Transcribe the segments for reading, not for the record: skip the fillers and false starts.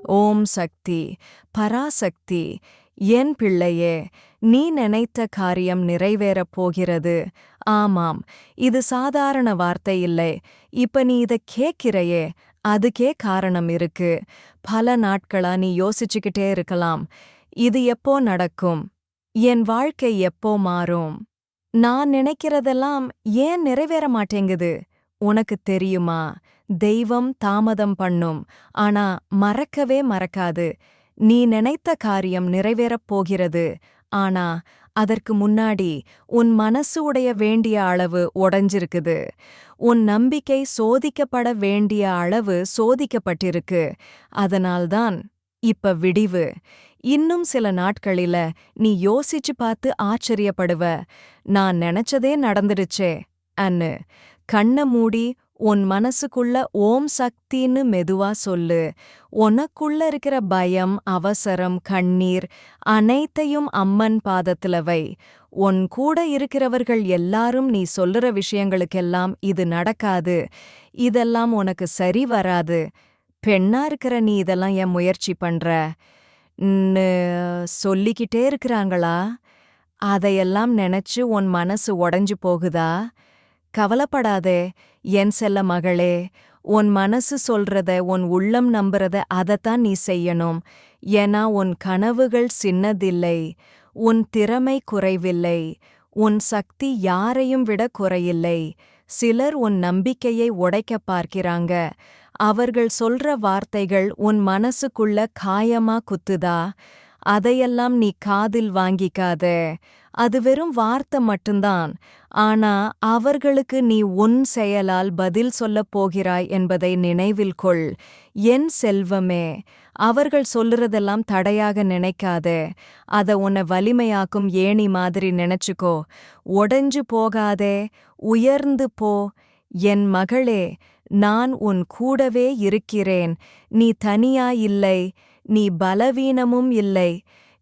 ஓம் சக்தி, பராசக்தி, என் பிள்ளையே, நீ நினைத்த காரியம் நிறைவேறப் போகிறது. ஆமாம், இது சாதாரண வார்த்தை இல்லை. இப்ப நீ இத கேட்கிறையே, அதுக்கே காரணம் இருக்கு. பல நாட்களா நீ யோசிச்சுக்கிட்டே இருக்கலாம். இது எப்போ நடக்கும்? என் வாழ்க்கை எப்போ மாறும்? நான் நினைக்கிறதெல்லாம் ஏன் நிறைவேற மாட்டேங்குது? உனக்கு தெரியுமா? தெய்வம் தாமதம் பண்ணும், ஆனா மறக்கவே மறக்காது. நீ நினைத்த காரியம் நிறைவேறப் போகிறது. ஆனா அதற்கு முன்னாடி உன் மனசு உடைய வேண்டிய அளவு உடைஞ்சிருக்குது. உன் நம்பிக்கை சோதிக்கப்பட வேண்டிய அளவு சோதிக்கப்பட்டிருக்கு. அதனால்தான் இப்ப விடிவு. இன்னும் சில நாட்களில நீ யோசிச்சு பார்த்து ஆச்சரியப்படுவ. நான் நினைச்சதே நடந்துடுச்சே அன்னு. கண்ண மூடி உன் மனசுக்குள்ள ஓம் சக்தின்னு மெதுவா சொல்லு. உனக்குள்ள இருக்கிற பயம், அவசரம், கண்ணீர் அனைத்தையும் அம்மன் பாதத்துல வை. உன் கூட இருக்கிறவர்கள் எல்லாரும் நீ சொல்லுற விஷயங்களுக்கெல்லாம் இது நடக்காது, இதெல்லாம் உனக்கு சரி வராது, பெண்ணா இருக்கிற நீ இதெல்லாம் ஏன் முயற்சி பண்ற ன்னு சொல்லிக்கிட்டே இருக்கிறாங்களா? அதையெல்லாம் நினைச்சு உன் மனசு உடைஞ்சு போகுதா? கவலைப்படாதே என் செல்ல மகளே. உன் மனசு சொல்றத, உன் உள்ளம் நம்புறத அதத்தான் நீ செய்யணும். ஏன்னா உன் கனவுகள் சின்னதில்லை, உன் திறமை குறைவில்லை, உன் சக்தி யாரையும் விட குறையில்லை. சிலர் உன் நம்பிக்கையை உடைக்க பார்க்கிறாங்க. அவர்கள் சொல்ற வார்த்தைகள் உன் மனசுக்குள்ள காயமா குத்துதா? அதையெல்லாம் நீ காதில் வாங்கிக்காதே. அது வெறும் வார்த்தை மட்டும்தான். ஆனா அவர்களுக்கு நீ உன் செயலால் பதில் சொல்லப் போகிறாய் என்பதை நினைவில் கொள். என் செல்வமே, அவர்கள் சொல்லுறதெல்லாம் தடையாக நினைக்காதே. அத உன்னை வலிமையாக்கும் ஏணி மாதிரி நினைச்சுக்கோ. உடைஞ்சு போகாதே, உயர்ந்து போ. என் மகளே, நான் உன் கூடவே இருக்கிறேன். நீ தனியா இல்லை, நீ பலவீனமும் இல்லை.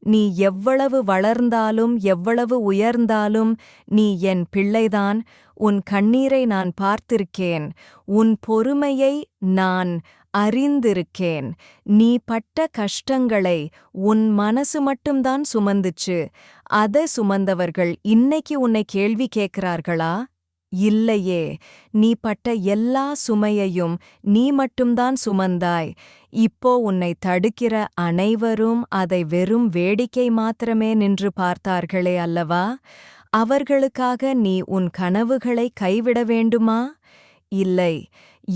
நீ எவ்வளவு வளர்ந்தாலும் எவ்வளவு உயர்ந்தாலும் நீ என் பிள்ளைதான். உன் கண்ணீரை நான் பார்த்திருக்கேன், உன் பொறுமையை நான் அறிந்திருக்கேன். நீ பட்ட கஷ்டங்களை உன் மனசு மட்டும்தான் சுமந்துச்சு. அதை சுமந்தவர்கள் இன்னைக்கு உன்னை கேள்வி கேட்கிறார்களா? இல்லையே. நீ பட்ட எல்லா சுமையையும் நீ மட்டும்தான் சுமந்தாய். இப்போ உன்னை தடுக்கிற அனைவரும் அதை வெறும் வேடிக்கை மாத்திரமே நின்று பார்த்தார்களே அல்லவா? அவர்களுக்காக நீ உன் கனவுகளை கைவிட வேண்டுமா? இல்லை.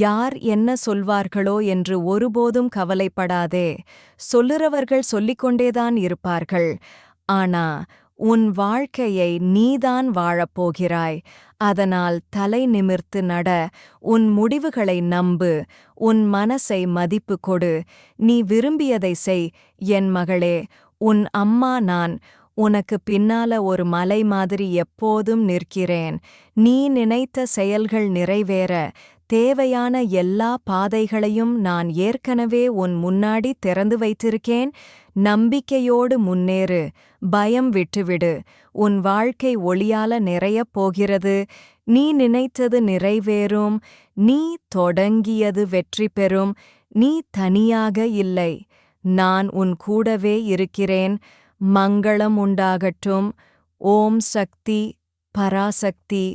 யார் என்ன சொல்வார்களோ என்று ஒருபோதும் கவலைப்படாதே. சொல்லுறவர்கள் சொல்லிக்கொண்டேதான் இருப்பார்கள். ஆனா உன் வாழ்க்கையை நீதான் வாழப்போகிறாய். அதனால் தலை நிமிர்த்து நட. உன் முடிவுகளை நம்பு. உன் மனசை மதிப்பு கொடு. நீ விரும்பியதை செய் என் மகளே. உன் அம்மா நான் உனக்கு பின்னால ஒரு மலை மாதிரி எப்போதும் நிற்கிறேன். நீ நினைத்த செயல்கள் நிறைவேற தேவையான எல்லா பாதைகளையும் நான் ஏற்கனவே உன் முன்னாடி திறந்து வைத்திருக்கேன். நம்பிக்கையோடு முன்னேறு. பயம் விட்டுவிடு. உன் வாழ்க்கை ஒளியால நிறையப் போகிறது. நீ நினைத்தது நிறைவேறும். நீ தொடங்கியது வெற்றி பெறும். நீ தனியாக இல்லை, நான் உன் கூடவே இருக்கிறேன். மங்களம் உண்டாகட்டும். ஓம் சக்தி, பராசக்தி.